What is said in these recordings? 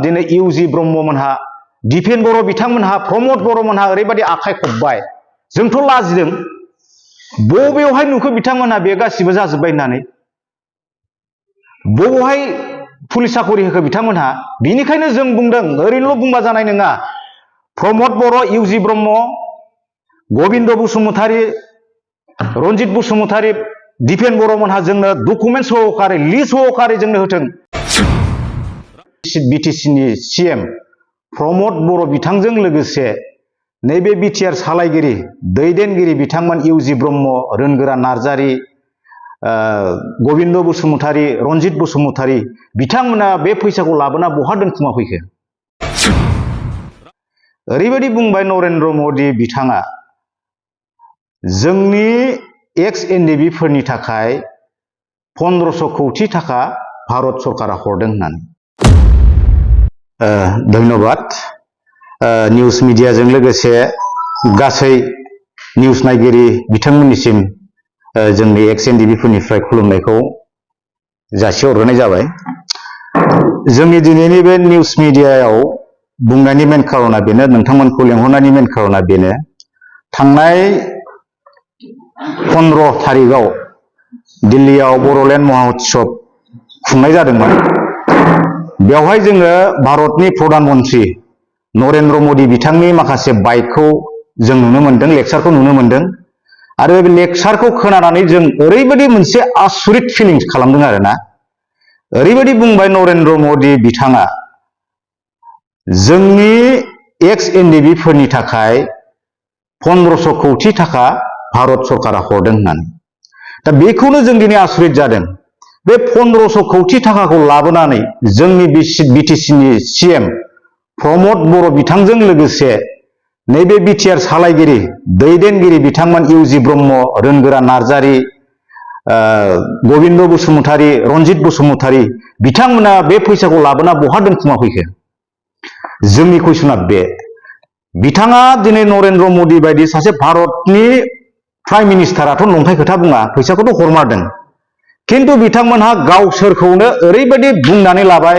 दिनै इउजि ब्रह्ममोनहा दिपेन बर' बिथांमोनहा प्रमद बर'मोनहा ओरैबायदि आखाइ खबबाय जोंथ' लाजिदों बबेयावहाय नुखो बिथांमोनहा बे गासिबो जाजोब्बाय होननानै बबेयावहाय पुलिस साखरि होखो बिथांमोनहा बिनिखायनो जों बुंदों ओरैनोल' बुंबा जानाय नङा प्रमद बर' इउजि ब्रह्म गबिन्द बसुमतारी रन्जित बसुमतारी दिपेन बर'मोनहा जोंनो डकुमेन्ट सहकारै लिस्ट सहकारै जोंनो होथों बिटिसिनि सिएम प्रमद बर' बिथांजों लोगोसे नैबे बिटिआर सालायगिरि दैदेनगिरि बिथांमोन इउजि ब्रह्म रोनगोरा नार्जारी गबिन्द बसुमतारी रन्जित बसुमतारी बिथांमोना बे फैसाखौ लाबोना बहा दोनखुमा फैखो ओरैबायदि बुंबाय नरेन्द्र मदि बिथाङा जोंनि एक्स एनडिबि फोरनि थाखाय 1500 कौटि थाखा भारत सरकारा हरदों होननानै धन्यबाद निउज मिडियाजों लोगोसे गासै निउज नायगिरि बिथांमोननिसिम जोंनि एक्स एनडिबि फोरनिफ्राय खुलुमनायखौ जासिहरग्रोनाय जाबाय जोंनि दिनैनि बे निउज मिडियायाव बुंनायनि मेन खारना बेनो नोंथांमोनखौ लेंहरनायनि मेन खारना बेनो थांनाय 15 तारिखआव दिल्लीयाव बर'लेण्ड महाउत्सव खुंनाय जादोंमोन बेवहाय जोङो भारतनि प्रधान मन्त्रि नरेन्द्र मदि बिथांनि माखासे बाइटखौ जों नुनो मोनदों लेक्चारखौ नुनो मोनदों आरो बे लेक्चारखौ खोनानानै जों ओरैबायदि मोनसे आसुरित फिलिंस खालामदों आरोना ओरैबायदि बुंबाय नरेन्द्र मदि बिथाङा जोंनि एक्स एनडिबि फोरनि थाखाय 1500 कौटि थाखा भारत सरकारा हरदों होननानै दा बेखौनो जों दिनै आसुरित जादों बे 1500 कौटि थाखाखौ लाबोनानै जोंनि बिटिसिनि सिएम प्रमद बर' बिथांजों लोगोसे नैबे बिटिआर सालायगिरि दैदेनगिरि बिथांमोन इउजि ब्रह्म रोनगोरा नार्जारी गबिन्द बसुमतारी रन्जित बसुमतारी बिथांमोना बे फैसाखौ लाबोना बहा दोनखुमा फैखो जोंनि कुइसना बे बिथाङा दिनै नरेन्द्र मदि बायदि सासे भारतनि प्राइम मिनिस्टाराथ' नंखाय खोथा बुङा फैसाखौथ' हरमारदों किन्तु बिथांमोनहा गावसोरखौनो ओरैबायदि बुंनानै लाबाय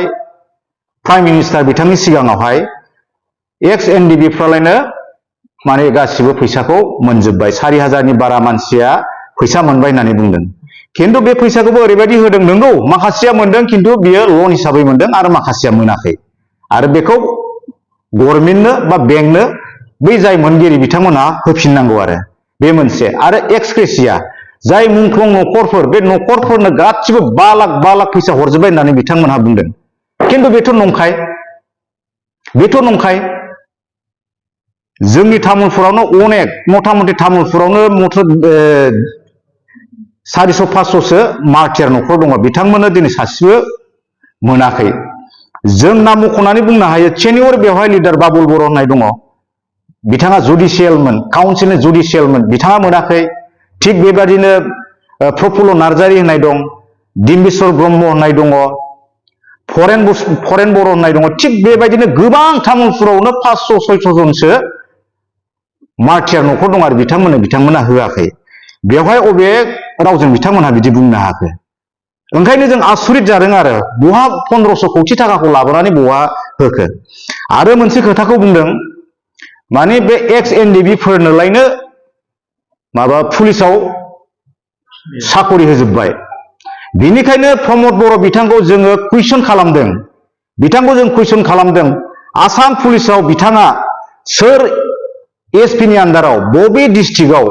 प्राइम मिनिस्टार बिथांनि सिगाङावहाय एक्स एनडिबि फ्रालायनो माने गासिबो फैसाखौ मोनजोब्बाय 4000 नि बारा मानसिया फैसा मोनबाय होननानै बुंदों किन्तु बे फैसाखौबो ओरैबायदि होदों नंगौ माखासेया मोनदों किन्तु बियो लन हिसाबै मोनदों आरो माखासेया मोनाखै आरो बेखौ गभर्नमेन्टनो बा बेंकनो बै जाय मोनगिरि बिथांमोनहा होफिननांगौ आरो बे मोनसे आरो एक्सक्रेसिया जाय मुंख्लं न'खरफोर बे न'खरफोरनो गासिबो 5 लाख फैसा हरजोबबाय होननानै बिथांमोनहा बुंदों किन्तु बेथ' नंखाय जोंनि तामुलपुरावनो अनेक मथा मथि तामुलपुरावनो 400-500सो मार्टियार न'खर दङ बिथांमोननो दिनै सासेबो मोनाखै जों नाम मख'नानै बुंनो हायो सेनियर बेवहाय लिडार बाबुल बर' होननाय दङ बिथाङा जुडिशियेलमोन काउन्सिलनि जुडिशियेलमोन बिथाङा मोनाखै थिग बेबादिनो प्रफुल्ल नार्जारी होननाय दं डिम्बिस्वर ब्रह्म होननाय दङ फरेन बर' होननाय दङ थिग बेबायदिनो गोबां तामुलपुरावनो 500-600 जनसो मार्टियार न'खर दं आरो बिथांमोना होआखै बेवहाय अबे रावजों बिथांमोनहा बिदि बुंनो हाखो ओंखायनो जों आसुरित जादों आरो बहा 1500 कौटि थाखाखौ लाबोनानै बहा होखो आरो मोनसे खोथाखौ बुंदों माने बे एक्स एनडिबि फोरनोलायनो माबा पुलिसाव साखरि होजोबबाय बिनिखायनो प्रमद बर' बिथांखौ जोङो कुइसन खालामदों आसाम पुलिसाव बिथाङा सोर एसपि नि आन्डाराव बबे डिस्ट्रिक्टआव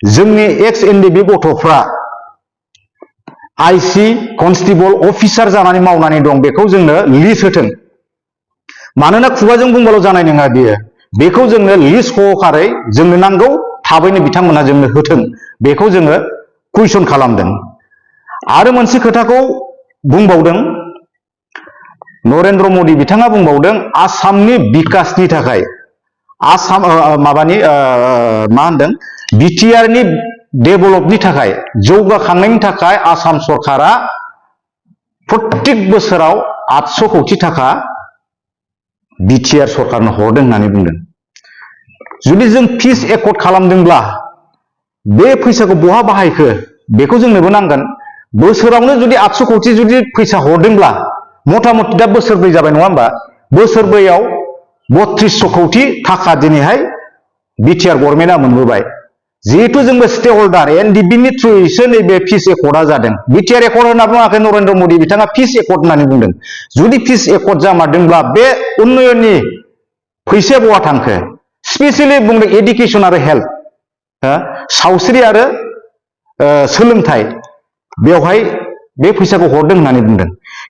जोंनि एक्स एनडिबि गथ'फ्रा आईसी कनस्टेबल अफिसार जानानै मावनानै दं बेखौ जोंनो लिस्ट होथों मानोना खुगाजों बुंबाल' जानाय नङा बियो बेखौ जोंनो लिस्ट सहकारै जोंनो नांगौ थाबैनो बिथांमोनहा जोंनो होथों बेखौ जोङो कुइसन खालामदों आरो मोनसे खोथाखौ बुंबावदों नरेन्द्र मदि बिथाङा बुंबावदों आसामनि बिकासनि थाखाय आसाम मा होनदों बिटिआर नि डेभेलपनि थाखाय जौगाखांनायनि थाखाय आसाम सरकारा प्रत्येक बोसोराव 800 कौटि थाखा बिटिआर सरकारनो हरदों होननानै बुंदों जुदि जों पिस एकर्ड खालामदोंब्ला बे फैसाखौ बहा बाहायखो बेखौ जोंनोबो नांगोन बोसोरावनो जुदि 800 कौटि जुदि फैसा हरदोंब्ला मथा मथि दा बोसोरब्रै जाबाय नङा होमबा बोसोरब्रैयाव 3200 कौटि थाखा दिनैहाय बिटिआर गभर्नमेन्टआ मोनबोबाय जिहेतु जोंबो स्टेक हल्डार एनडिबि नि थ्रुयैसो नैबे फिस एकर्डआ जादों बिटिआर एकर्ड होनना बुङाखै नरेन्द्र मदि बिथाङा फिस एकर्ड होननानै बुंदों जुदि फिस एकर्ड जामारदोंब्ला बे उन्नयननि फैसाया बहा थांखो स्पेसियेलि बुंदों एडुकेसन आरो हेल्थ सावस्रि आरो सोलोंथाइ बेवहाय बे फैसाखौ हरदों होननानै बुंदों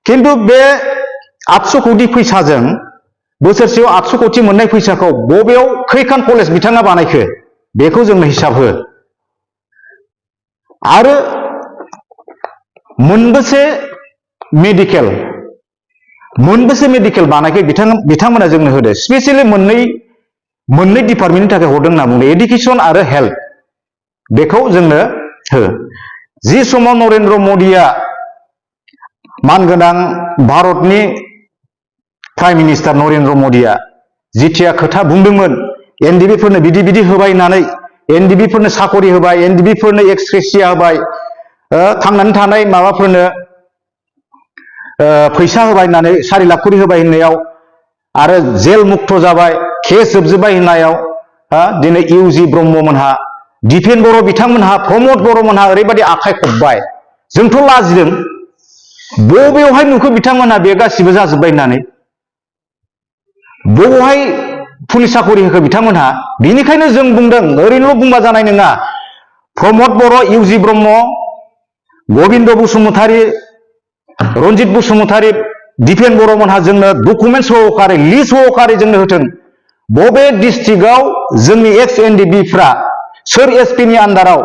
खिन्थु बे 800 कौटि फैसाजों बोसोरसेयाव 800 कौटि मोननाय फैसाखौ बबेयाव खैखान कलेज बिथाङा बानायखो बेखौ जोंनो हिसाब हो आरो मोनबेसे मेडिकेल बानायखो बिथांमोना जोंनो होदो स्पेसियेलि मोननै डिपार्टमेन्टनि थाखाय हरदों होनना बुंदों एडुकेसन आरो हेल्थ बेखौ जोंनो हो जि समाव नरेन्द्र मदिया मानगोनां भारतनि प्राइम मिनिस्टार नरेन्द्र मदिया जिथिया खोथा बुंदोंमोन एनडिबि फोरनो बिदि होबाय होननानै एनडिबि फोरनो साकरि होबाय एनडिबि फोरनो एक्सग्रेसिया होबाय थांनानै थानाय माबाफोरनो फैसा होबाय होननानै 4 लाख करि होबाय होननायाव आरो जेल मुक्त जाबाय केस जोबजोबबाय होननायाव दिनै इउजि ब्रह्ममोनहा दिपेन बर' बिथांमोनहा प्रमद बर'मोनहा ओरैबायदि आखाइ खबबाय जोंथ' लाजिदों बबेयावहाय नुखो बिथांमोनहा बे गासिबो जाजोबबाय होननानै बबेयावहाय पुलिस साकरि होखो बिथांमोनहा बेनिखायनो जों बुंदों ओरैनोल' बुंबा जानाय नङा प्रमद बर' इउजि ब्रह्म गबिन्द बसुमतारी रन्जित बसुमतारी दिपेन बर'मोनहा जोंनो डकुमेन्ट सहकारै लिस्ट सहकारै जोंनो होथों बबे डिस्ट्रिक्टआव जोंनि एक्स एनडिबिफ्रा सोर एसपि नि आन्दाराव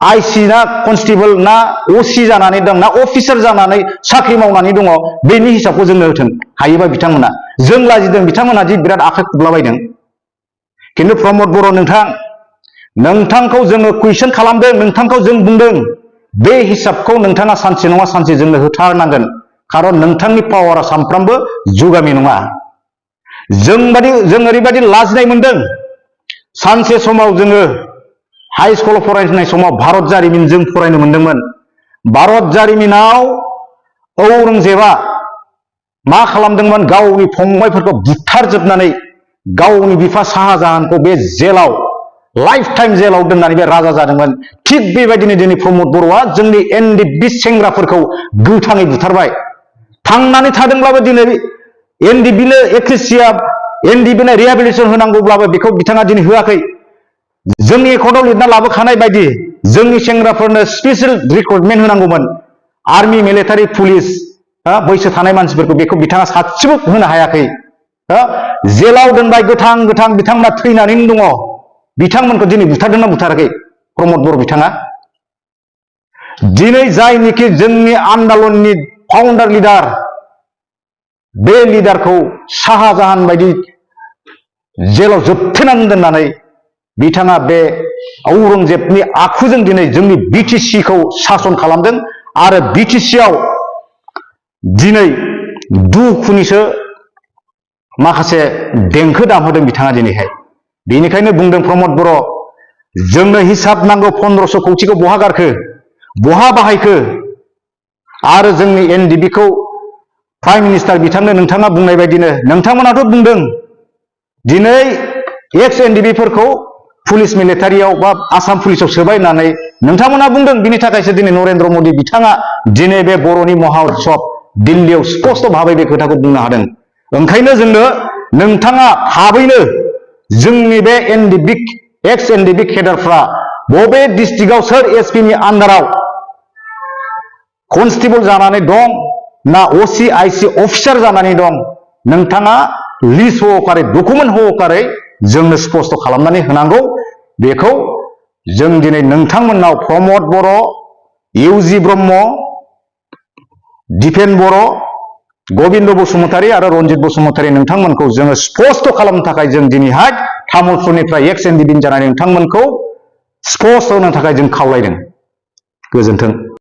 आइसि ना कनस्टेबल ना असि जानानै दं ना अफिसार जानानै साख्रि मावनानै दङ बेनि हिसाबखौ जोंनो होथों हायोबा बिथांमोना जों लाजिदों बिथांमोना जि बिराद आखाइ खबलाबायदों खिन्थु प्रमद बर' नोंथांखौ जोङो कुइसन खालामदों नोंथांखौ जों बुंदों बे हिसाबखौ नोंथाङा सानसे नङा सानसे जोंनो होथारनांगोन खारन नोंथांनि पावारा सानफ्रामबो जुगामि नङा जों ओरैबायदि लाजिनाय मोनदों सानसे समाव जोङो हाई स्कुलाव फरायनाय समाव भारत जारिमिन जों फरायनो मोनदोंमोन भारत जारिमिनाव औरंगजेबा मा खालामदोंमोन गावनि फंबायफोरखौ बुथारजोबनानै गावनि बिफा शाहजाहानखौ बे जेलाव लाइफ टाइम जेलाव दोननानै बे राजा जादोंमोन थिग बेबायदिनो दिनै प्रमद बर'आ जोंनि एनडिबि सेंग्राफोरखौ गोथाङै बुथारबाय थांनानै थादोंब्लाबो दिनै एनडिबिनो एक्रेसिया एनडिबिनो रिहेबिलिटेसन होनांगौब्लाबो बेखौ बिथाङा दिनै होआखै जोंनि एकाउन्टआव लिरना लाबोखानाय बायदि जोंनि सेंग्राफोरनो स्पेसियेल रिक्रुटमेन्ट होनांगौमोन आर्मि मिलिटारि पुलिस बैसो थानाय मानसिफोरखौ बेखौ बिथाङा सासेबो होनो हायाखै जेलाव दोनबाय गोथां बिथांमोना थैनानैनो दङ बिथांमोनखौ दिनै बुथारदोंना बुथाराखै प्रमद बर' बिथाङा दिनै जायनिखि जोंनि आन्दलननि फाउन्डार लिडार बे लिडारखौ शाहजाहान बायदि जेलाव जोबथेनानै दोननानै बिथाङा बे औरंगजेबनि आखुजों दिनै जोंनि बिटिसिखौ सासन खालामदों आरो बिटिसिआव दिनै दुखुनिसो माखासे देंखो दामहोदों बिथाङा दिनैहाय बेनिखायनो बुंदों प्रमद बर' जोंनो हिसाब नांगौ 1500 कौटिखौ बहा गारखो बहा बाहायखो आरो जोंनि एनडिबिखौ प्राइम मिनिस्टार बिथांनो नोंथाङा बुंनाय बायदिनो नोंथांमोनाथ' बुंदों दिनै एक्स एनडिबिफोरखौ पुलिस मिलिटारियाव बा आसाम पुलिसाव सोबाय होननानै नोंथांमोना बुंदों बिनि थाखायसो दिनै नरेन्द्र मदि बिथाङा दिनै बे बर'नि महा उत्सब दिल्लीयाव स्पष्ट भाबै बे खोथाखौ बुंनो हादों ओंखायनो जोंनो नोंथाङा थाबैनो जोंनि बे एनडिबि एक्स एनडिबि केडारफ्रा बबे डिस्ट्रिक्टआव सोर एसपि नि आन्दाराव कनस्टेबल जानानै दं ना असि आइसि अफिसार जानानै दं नोंथाङा लिस्ट सहकारै डकुमेन्ट सहकारै जोंनो स्पष्ट खालामनानै होनांगौ बेखौ जों दिनै नोंथांमोननाव प्रमद बर' इउजि ब्रह्म दिपेन बर' गबिन्द बसुमतारी आरो रन्जित बसुमतारी नोंथांमोनखौ जोङो स्पष्ट खालामनो थाखाय जों दिनैहाय तामुलपुरनिफ्राय एक्स एनडिबि जानानै नोंथांमोनखौ स्पष्ट होनो थाखाय जों खावलायदों गोजोन्थों।